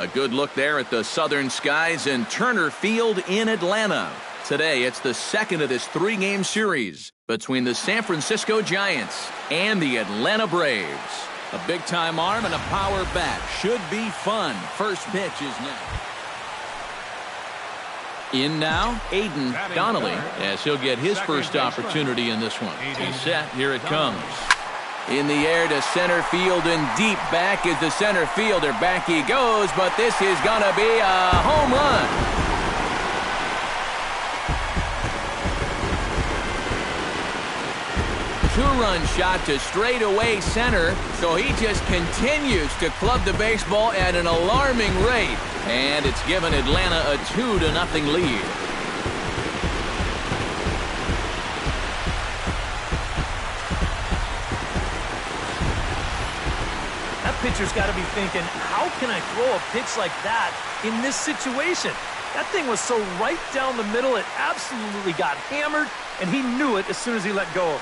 A good look there at the southern skies in Turner Field in Atlanta. Today, it's the second of this three-game series between the San Francisco Giants and the Atlanta Braves. A big-time arm and a power bat. Should be fun. First pitch is now. In now, Aiden Donnelly, as he'll get his first opportunity in this one. He's set. Here it comes. In the air to center field and deep. Back is the center fielder. Back he goes, but this is going to be a home run. Two-run shot to straightaway center, so he just continues to club the baseball at an alarming rate. And it's given Atlanta a 2-0 lead. That pitcher's got to be thinking, how can I throw a pitch like that in this situation? That thing was so right down the middle, it absolutely got hammered, and he knew it as soon as he let go of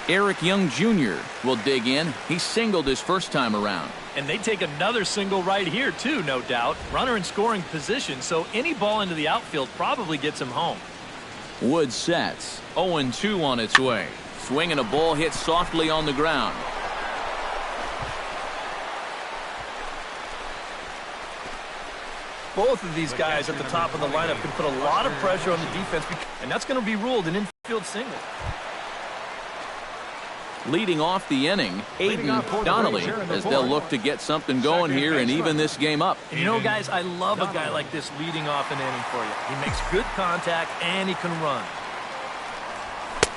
it. Eric Young Jr. will dig in. He singled his first time around. And they take another single right here, too, no doubt. Runner in scoring position, so any ball into the outfield probably gets him home. Wood sets. 0-2 on its way. Swing and a ball hit softly on the ground. Both of these guys at the top of the lineup can put a lot of pressure on the defense, and that's going to be ruled an infield single. Leading off the inning, Aiden Donnelly, as they'll look to get something going here and even this game up. And you know, guys, I love a guy like this leading off an inning for you. He makes good contact, and he can run.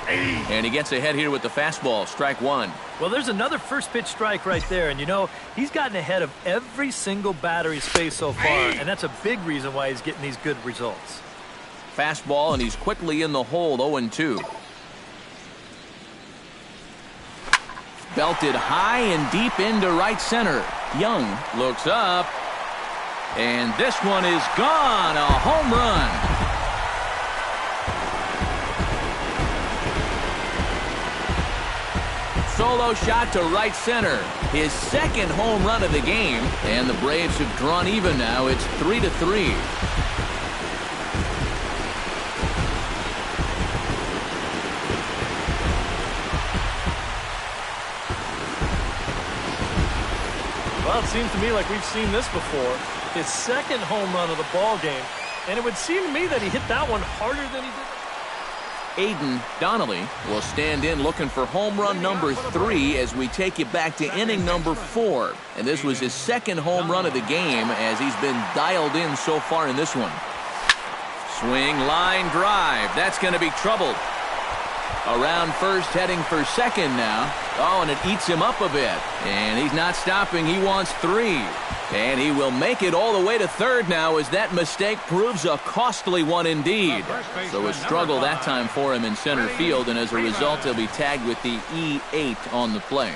And he gets ahead here with the fastball, strike one. Well, there's another first pitch strike right there, and you know, he's gotten ahead of every single batter he's faced so far, and that's a big reason why he's getting these good results. Fastball, and he's quickly in the hole, 0-2. Belted high and deep into right center. Young looks up, and this one is gone. A home run. Solo shot to right center. His second home run of the game, and the Braves have drawn even now. It's 3-3. Well, it seems to me like we've seen this before. His second home run of the ball game, and it would seem to me that he hit that one harder than he did. Aiden Donnelly will stand in looking for home run number 3 as we take you back to inning number 4. And this was his second home run of the game as he's been dialed in so far in this one. Swing, line drive. That's going to be troubled. Around first, heading for second now. Oh, and it eats him up a bit. And he's not stopping. He wants 3. And he will make it all the way to third now as that mistake proves a costly one indeed. So a struggle that time for him in center field, and as a result, he'll be tagged with the E8 on the play.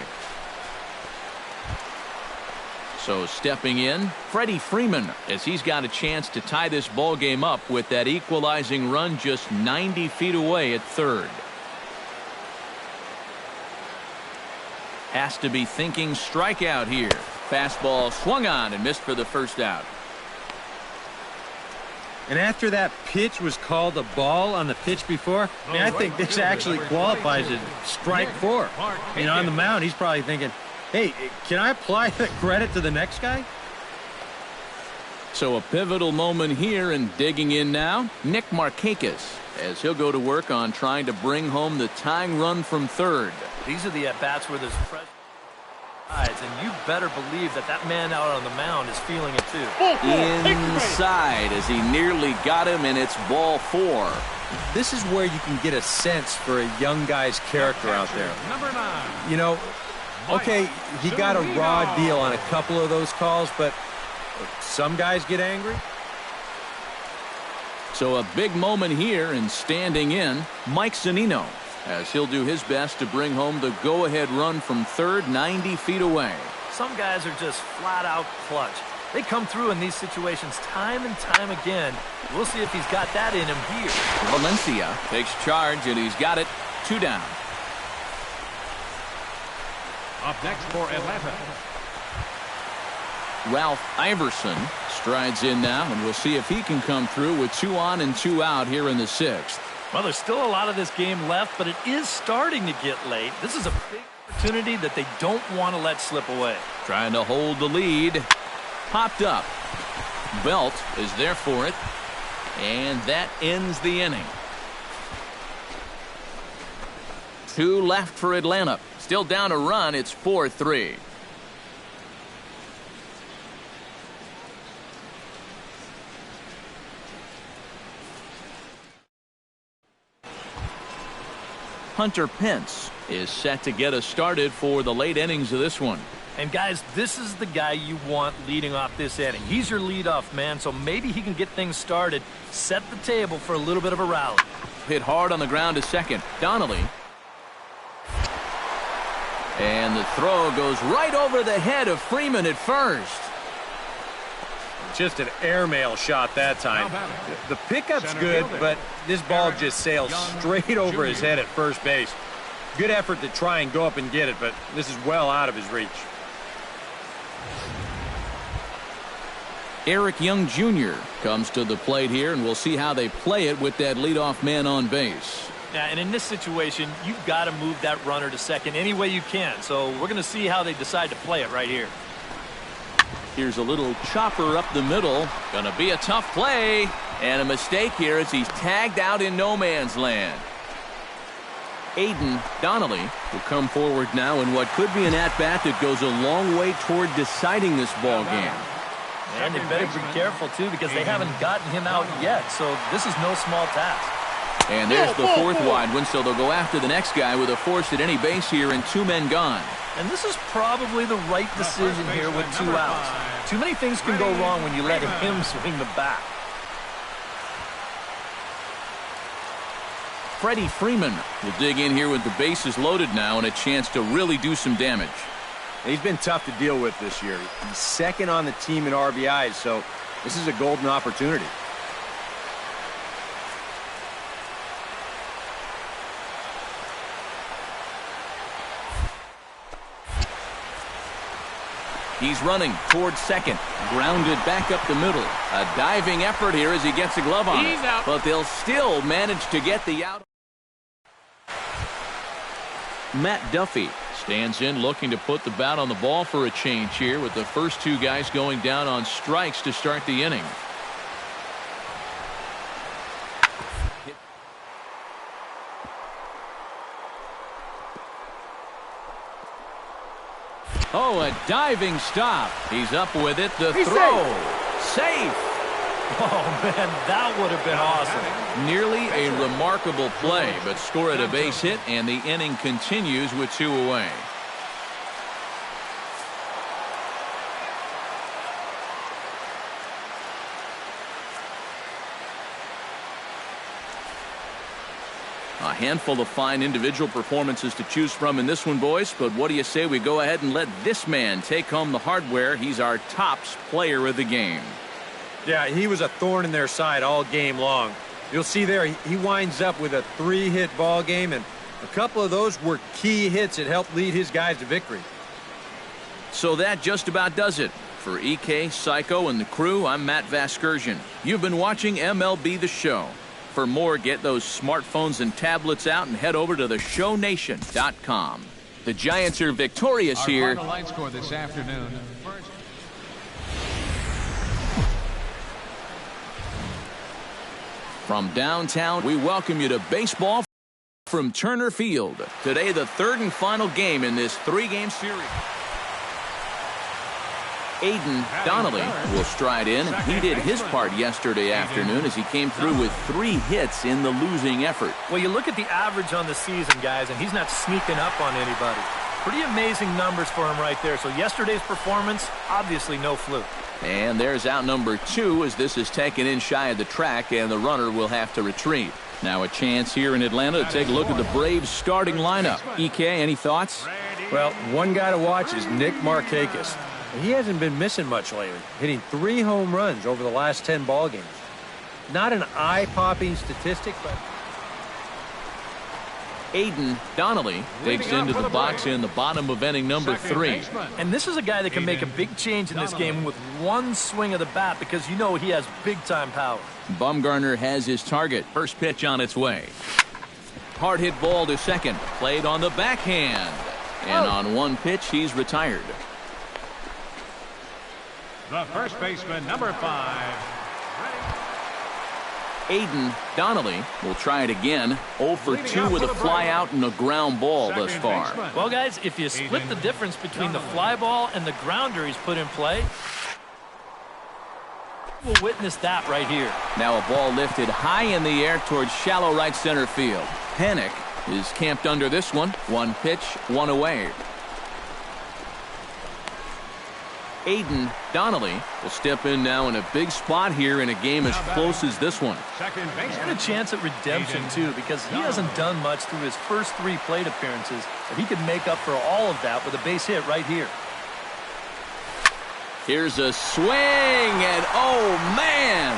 So stepping in, Freddie Freeman, as he's got a chance to tie this ball game up with that equalizing run just 90 feet away at third. Has to be thinking strikeout here. Fastball swung on and missed for the first out. And after that pitch was called a ball on the pitch before, I mean, I think this actually qualifies as strike 4. You know, on the mound, he's probably thinking, hey, can I apply the credit to the next guy? So a pivotal moment here, and digging in now, Nick Markakis, as he'll go to work on trying to bring home the tying run from third. These are the at-bats where there's pressure, and you better believe that that man out on the mound is feeling it too. Inside as he nearly got him, and it's ball 4. This is where you can get a sense for a young guy's character out there. Number 9. You know, okay, he got a raw deal on a couple of those calls, but some guys get angry. So a big moment here, and standing in, Mike Zunino, as he'll do his best to bring home the go-ahead run from third, 90 feet away. Some guys are just flat-out clutch. They come through in these situations time and time again. We'll see if he's got that in him here. Valencia takes charge, and he's got it. 2 down. Up next for Atlanta. Ralph Iverson strides in now, and we'll see if he can come through with 2 on and 2 out here in the 6th. Well, there's still a lot of this game left, but it is starting to get late. This is a big opportunity that they don't want to let slip away. Trying to hold the lead. Popped up. Belt is there for it. And that ends the inning. 2 left for Atlanta. Still down a run. It's 4-3. Hunter Pence is set to get us started for the late innings of this one. And guys, this is the guy you want leading off this inning. He's your leadoff man, so maybe he can get things started, set the table for a little bit of a rally. Hit hard on the ground to second. Donnelly. And the throw goes right over the head of Freeman at first. Just an airmail shot that time. The pickup's good, but this ball just sails straight over his head at first base. Good effort to try and go up and get it, but this is well out of his reach. Eric Young Jr. comes to the plate here, and we'll see how they play it with that leadoff man on base. Yeah, and in this situation, you've got to move that runner to second any way you can. So we're going to see how they decide to play it right here. Here's a little chopper up the middle. Gonna be a tough play. And a mistake here as he's tagged out in no man's land. Aiden Donnelly will come forward now in what could be an at-bat that goes a long way toward deciding this ball game. And they better be careful, too, because they haven't gotten him out yet. So this is no small task. And there's the 4th wide one, so they'll go after the next guy with a force at any base here and 2 men gone. And this is probably the right decision here with 2 outs. Too many things can go wrong when you let him swing the bat. Freddie Freeman will dig in here with the bases loaded now and a chance to really do some damage. He's been tough to deal with this year. He's second on the team in RBIs, so this is a golden opportunity. He's running towards second. Grounded back up the middle. A diving effort here as he gets a glove on it. But they'll still manage to get the out. Matt Duffy stands in looking to put the bat on the ball for a change here with the first 2 guys going down on strikes to start the inning. Oh, a diving stop. He's up with it. The throw. Safe. Oh, man, that would have been awesome. Nearly a remarkable play, but score at a base hit, and the inning continues with 2 away. A handful of fine individual performances to choose from in this one, boys. But what do you say we go ahead and let this man take home the hardware? He's our tops player of the game. Yeah, he was a thorn in their side all game long. You'll see there he winds up with a 3-hit ball game, and a couple of those were key hits that helped lead his guys to victory. So that just about does it. For EK, Psycho, and the crew, I'm Matt Vasgersian. You've been watching MLB The Show. For more, get those smartphones and tablets out and head over to theshownation.com. The Giants are victorious here. Our final line score this afternoon. From downtown, we welcome you to baseball from Turner Field. Today, the 3rd and final game in this 3-game series. Aiden Donnelly will stride in. He did his part yesterday afternoon as he came through with 3 hits in the losing effort. Well, you look at the average on the season, guys, and he's not sneaking up on anybody. Pretty amazing numbers for him right there. So yesterday's performance, obviously no fluke. And there's out number 2 as this is taken in shy of the track, and the runner will have to retreat. Now a chance here in Atlanta to take a look at the Braves starting lineup. EK, any thoughts? Well, one guy to watch is Nick Markakis. He hasn't been missing much lately, hitting 3 home runs over the last 10 ball games. Not an eye-popping statistic, but Aiden Donnelly takes into the box in the bottom of inning number 3. And this is a guy that can make a big change in this game with one swing of the bat because you know he has big-time power. Bumgarner has his target. First pitch on its way. Hard hit ball to second. Played on the backhand. And on one pitch, he's retired. The first baseman, number 5. Aiden Donnelly will try it again. 0 for 2 with a fly out and a ground ball thus far. Well, guys, if you split the difference between the fly ball and the grounder he's put in play, we'll witness that right here. Now a ball lifted high in the air towards shallow right center field. Panik is camped under this one. One pitch, one away. Aiden Donnelly will step in now in a big spot here in a game as close as this one. And a chance at redemption, too, because he hasn't done much through his first 3 plate appearances, but he could make up for all of that with a base hit right here. Here's a swing, and oh, man!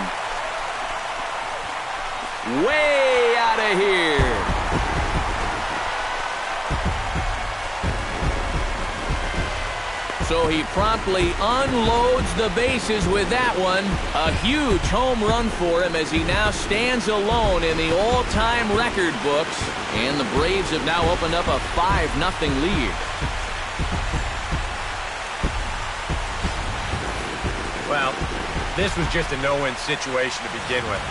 Way out of here! So he promptly unloads the bases with that one. A huge home run for him as he now stands alone in the all-time record books. And the Braves have now opened up a 5-0 lead. Well, this was just a no-win situation to begin with.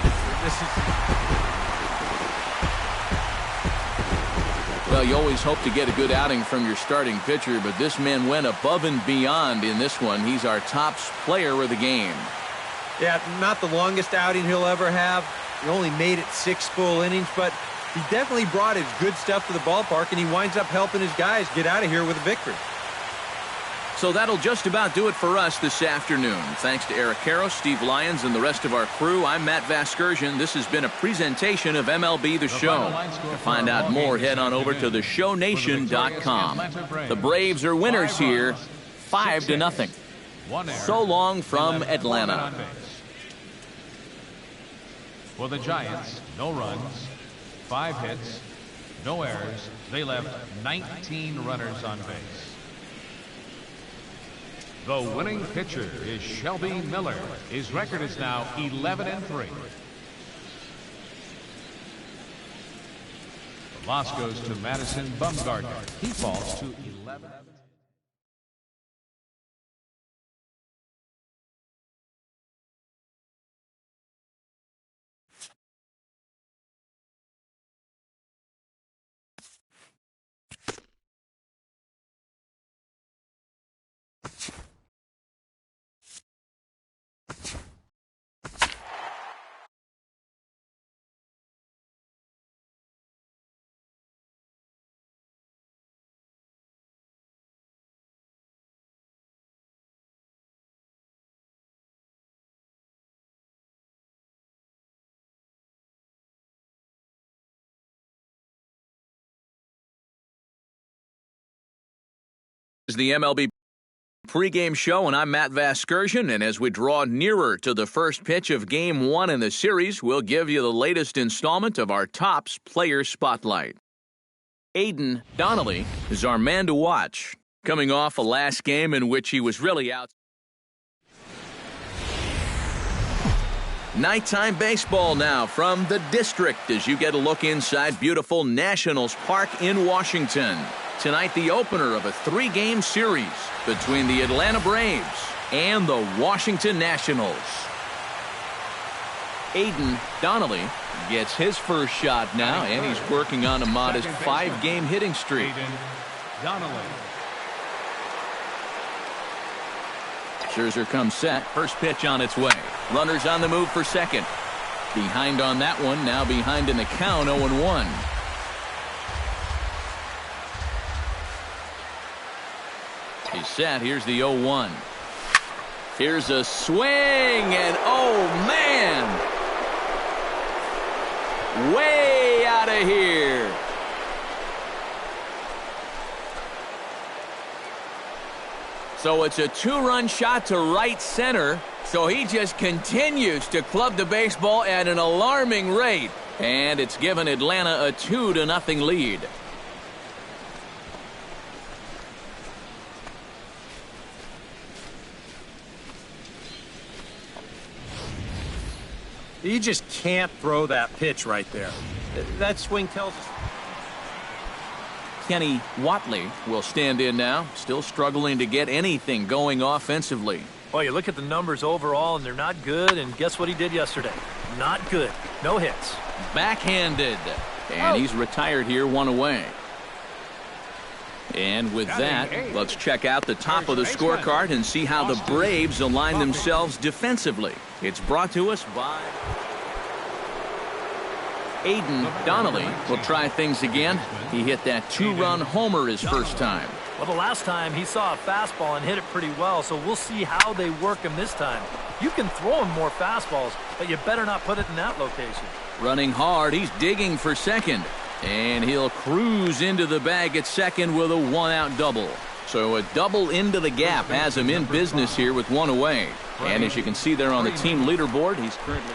Well, you always hope to get a good outing from your starting pitcher, but this man went above and beyond in this one. He's our top player of the game. Yeah, not the longest outing he'll ever have. He only made it 6 full innings, but he definitely brought his good stuff to the ballpark, and he winds up helping his guys get out of here with a victory. So that'll just about do it for us this afternoon. Thanks to Eric Karros, Steve Lyons, and the rest of our crew. I'm Matt Vasgersian. This has been a presentation of MLB The Show. To find out more, head on over to theshownation.com. The Braves are winners here, 5-0. So long from Atlanta. For the Giants, no runs, 5 hits, no errors. They left 19 runners on base. The winning pitcher is Shelby Miller. His record is now 11-3. The loss goes to Madison Bumgarner. He falls to 11. The MLB pregame show, and I'm Matt Vasgersian, and as we draw nearer to the first pitch of Game 1 in the series, we'll give you the latest installment of our Topps Player Spotlight. Aiden Donnelly is our man to watch, coming off a last game in which he was really out. Nighttime baseball now from the district as you get a look inside beautiful Nationals Park in Washington. Tonight, the opener of a 3-game series between the Atlanta Braves and the Washington Nationals. Aiden Donnelly gets his first shot now, and he's working on a modest 5-game hitting streak. Aiden Donnelly. Scherzer comes set. First pitch on its way. Runners on the move for second. Behind on that one, now behind in the count, 0-1. He's set. Here's the 0-1. Here's a swing, and oh, man! Way out of here. So it's a 2-run shot to right center. So he just continues to club the baseball at an alarming rate. And it's given Atlanta a 2-0 lead. You just can't throw that pitch right there. That swing tells us. Kenny Watley will stand in now, still struggling to get anything going offensively. Well, you look at the numbers overall, and they're not good, and guess what he did yesterday? Not good. No hits. Backhanded. And he's retired here, 1 away. And with that, let's check out the top of the scorecard and see how the Braves align themselves defensively. It's brought to us by Aiden Donnelly. Will try things again. He hit that 2-run homer his first time. Well, the last time he saw a fastball and hit it pretty well, so we'll see how they work him this time. You can throw him more fastballs, but you better not put it in that location. Running hard, he's digging for second. And he'll cruise into the bag at second with a 1-out double. So a double into the gap has him in business here with 1 away. And as you can see there on the team leaderboard, he's currently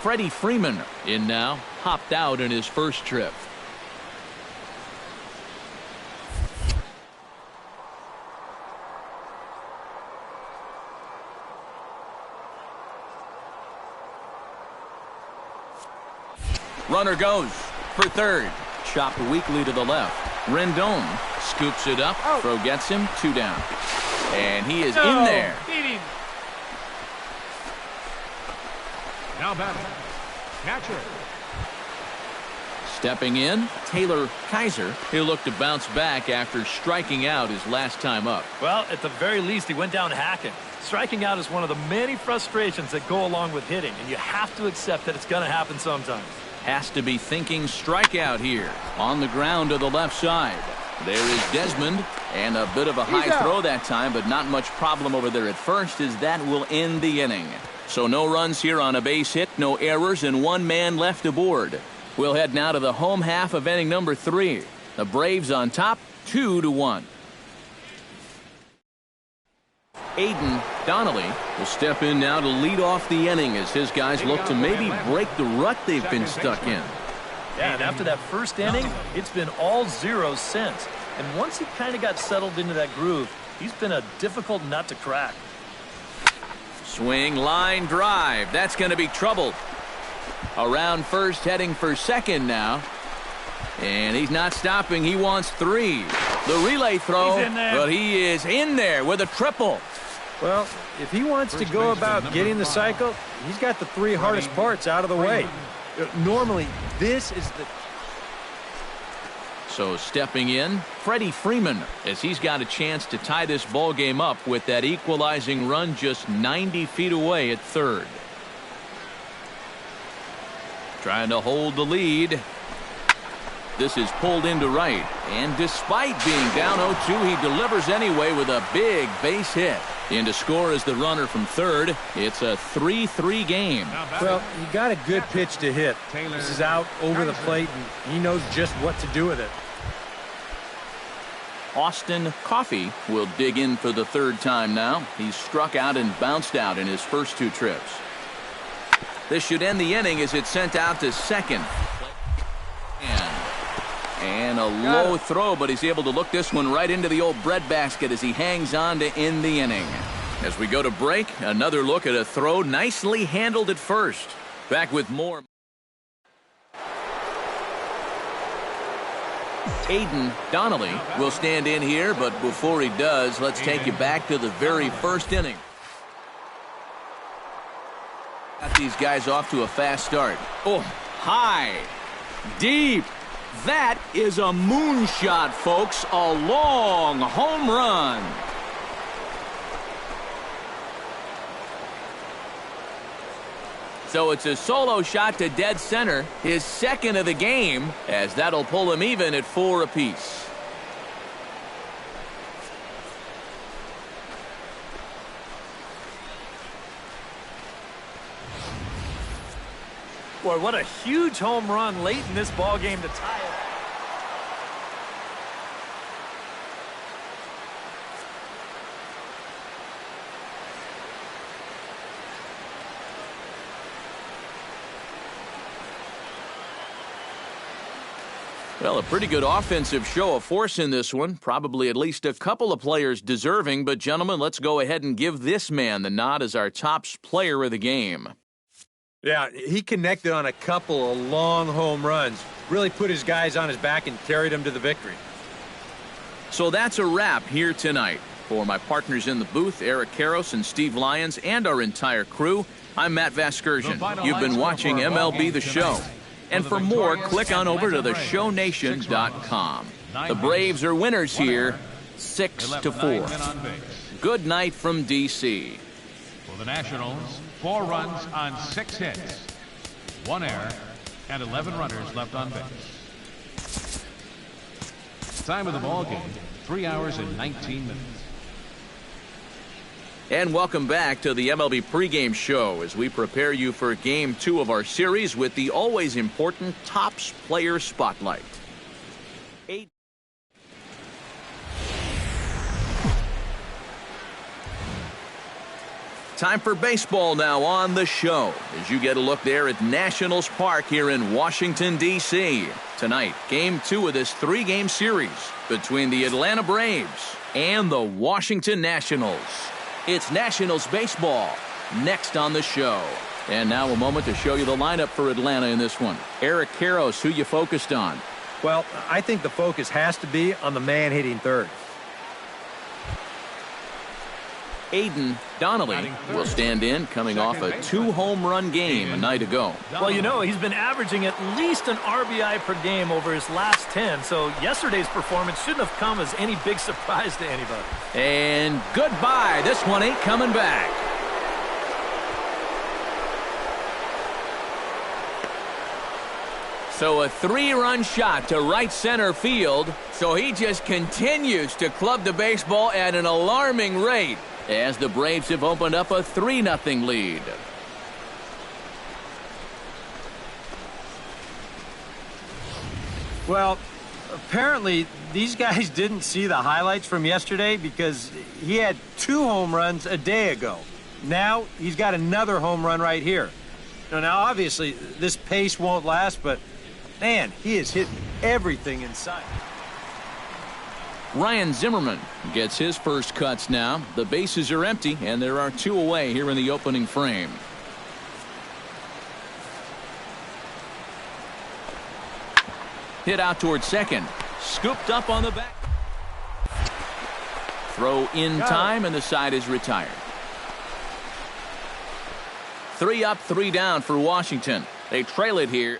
Freddie Freeman in now, hopped out in his first trip. Runner goes for third. Chopped weakly to the left. Rendon scoops it up. Throw gets him. 2 down. And he is in there. Beat him. Now batting, catcher. Stepping in, Taylor Kaiser. He'll look to bounce back after striking out his last time up. Well, at the very least, he went down hacking. Striking out is one of the many frustrations that go along with hitting, and you have to accept that it's going to happen sometimes. Has to be thinking strikeout here. On the ground to the left side. There is Desmond. And a bit of a high throw that time, but not much problem over there at first, as that will end the inning. So no runs here on a base hit, no errors, and 1 man left aboard. We'll head now to the home half of inning number 3. The Braves on top, 2-1. Aiden Donnelly will step in now to lead off the inning as his guys look to maybe break the rut they've been stuck in. Yeah, and after that first inning, it's been all zeros since. And once he kind of got settled into that groove, he's been a difficult nut to crack. Swing, line, drive. That's going to be trouble. Around first, heading for second now. And he's not stopping. He wants 3. The relay throw, but he is in there with a triple. Well, if he wants to go about getting the cycle, he's got the 3 hardest parts out of the way. Normally, this is the... So stepping in, Freddie Freeman, as he's got a chance to tie this ball game up with that equalizing run just 90 feet away at third. Trying to hold the lead. This is pulled into right, and despite being down 0-2, he delivers anyway with a big base hit. In to score is the runner from third. It's a 3-3 game. Well, you got a good pitch to hit. This is out over the plate, and he knows just what to do with it. Austin Coffey will dig in for the 3rd time now. He's struck out and bounced out in his first 2 trips. This should end the inning as it's sent out to second. And a low throw, but he's able to look this one right into the old breadbasket as he hangs on to end the inning. As we go to break, another look at a throw nicely handled at first. Back with more. Aiden Donnelly will stand in here, but before he does, let's take you back to the very first inning. Got these guys off to a fast start. Oh, high, deep. That is a moonshot, folks. A long home run. So it's a solo shot to dead center, his 2nd of the game, as that'll pull him even at 4 apiece. Boy, what a huge home run late in this ball game to tie it. Well, a pretty good offensive show of force in this one. Probably at least a couple of players deserving. But, gentlemen, let's go ahead and give this man the nod as our top player of the game. Yeah, he connected on a couple of long home runs. Really put his guys on his back and carried them to the victory. So that's a wrap here tonight. For my partners in the booth, Eric Karros and Steve Lyons, and our entire crew, I'm Matt Vasgersian. You've been watching MLB The Show. And for more, click on over to theshownation.com. The Braves are winners here, 6-4. Good night from D.C. For the Nationals, 4 runs on 6 hits, 1 error, and 11 runners left on base. Time of the ball game, 3 hours and 19 minutes. And welcome back to the MLB pregame show as we prepare you for Game 2 of our series with the always important Topps Player Spotlight. Time for baseball now on the show as you get a look there at Nationals Park here in Washington, D.C. Tonight, Game 2 of this 3-game series between the Atlanta Braves and the Washington Nationals. It's Nationals baseball next on the show. And now a moment to show you the lineup for Atlanta in this one. Eric Karros, who you focused on? Well, I think the focus has to be on the man hitting third. Aiden Donnelly will stand in, coming off a 2-home run game a night ago. Well, you know, he's been averaging at least an RBI per game over his last 10, so yesterday's performance shouldn't have come as any big surprise to anybody. And goodbye. This one ain't coming back. So a 3-run shot to right center field, so he just continues to club the baseball at an alarming rate, as the Braves have opened up a 3-0 lead. Well, apparently these guys didn't see the highlights from yesterday because he had 2 home runs a day ago. Now he's got another home run right here. Now obviously this pace won't last, but man, he is hitting everything in sight. Ryan Zimmerman gets his first cuts now. The bases are empty, and there are 2 away here in the opening frame. Hit out towards second. Scooped up on the back. Throw in time, and the side is retired. 3 up, 3 down for Washington. They trail it here.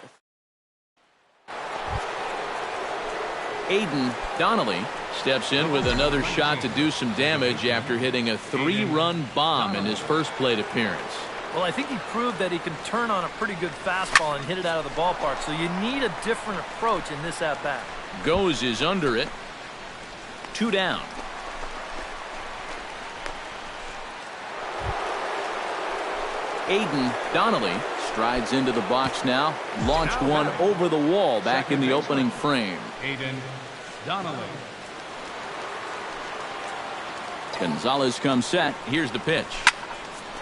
Aiden Donnelly steps in with another shot to do some damage after hitting a 3-run bomb in his first plate appearance. Well, I think he proved that he can turn on a pretty good fastball and hit it out of the ballpark, so you need a different approach in this at-bat. Goes is under it. 2 down. Aiden Donnelly strides into the box now. Launched one over the wall back in the opening frame. Aiden Donnelly. Gonzalez comes set. Here's the pitch.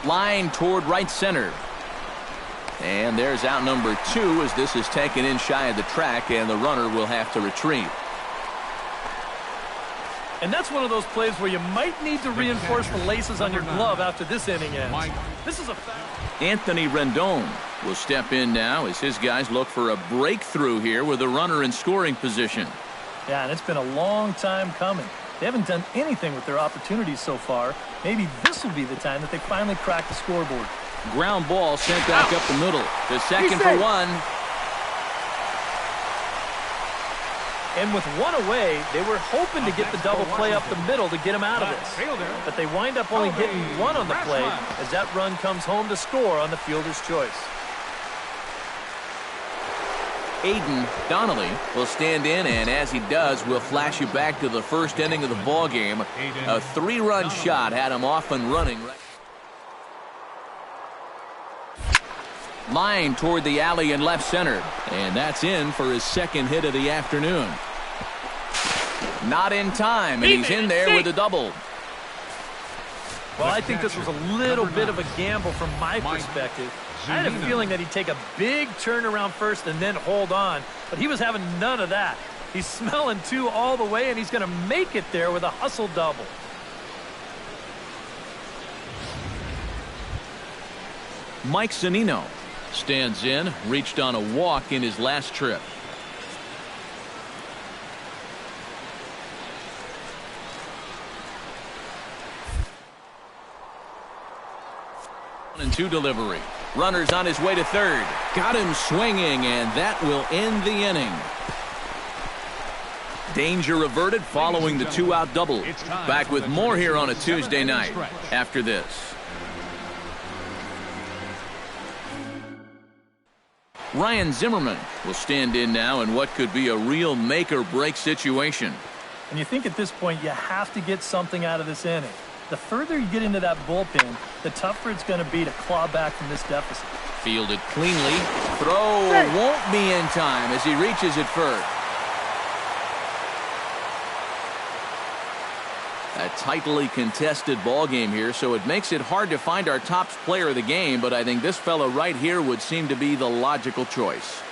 Line toward right center. And there's out number 2 as this is taken in shy of the track, and the runner will have to retreat. And that's one of those plays where you might need to reinforce the laces on your glove after this inning ends. This is a foul. Anthony Rendon will step in now as his guys look for a breakthrough here with a runner in scoring position. Yeah, and it's been a long time coming. They haven't done anything with their opportunities so far. Maybe this will be the time that they finally crack the scoreboard. Ground ball sent back up the middle. To second for 1. And with 1 away, they were hoping to get the double play up the middle to get him out of this. But they wind up only getting 1 on the play as that run comes home to score on the fielder's choice. Aiden Donnelly will stand in, and as he does, we'll flash you back to the first inning of the ball game. A 3-run shot had him off and running. Line toward the alley in left center, and that's in for his second hit of the afternoon. Not in time, and he's in there with a double. Well, I think this was a little bit of a gamble from my perspective. I had a feeling that he'd take a big turn around first and then hold on, but he was having none of that. He's smelling 2 all the way, and he's going to make it there with a hustle double. Mike Zunino stands in, reached on a walk in his last trip. And 2 delivery. Runner's on his way to third. Got him swinging, and that will end the inning. Danger averted following the 2-out double. Back with more here on a Tuesday night after this. Ryan Zimmerman will stand in now in what could be a real make-or-break situation. And you think at this point you have to get something out of this inning. The further you get into that bullpen, the tougher it's going to be to claw back from this deficit. Fielded cleanly. Throw won't be in time as he reaches it first. A tightly contested ball game here, so it makes it hard to find our top player of the game, but I think this fellow right here would seem to be the logical choice.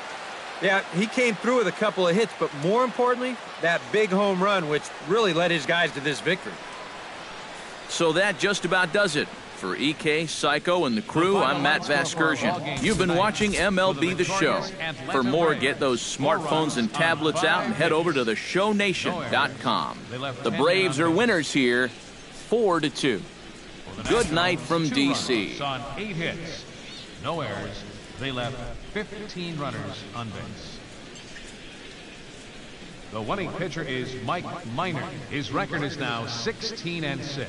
Yeah, he came through with a couple of hits, but more importantly, that big home run, which really led his guys to this victory. So that just about does it. For EK, Psycho, and the crew, I'm Matt Vasgersian. You've been watching MLB The Show. For more, get those smartphones and tablets out and head over to theshownation.com. The Braves are winners here, 4-2. Good night from D.C. On 8 hits, no errors. They left 15 runners on base. The winning pitcher is Mike Minor. His record is now 16-6.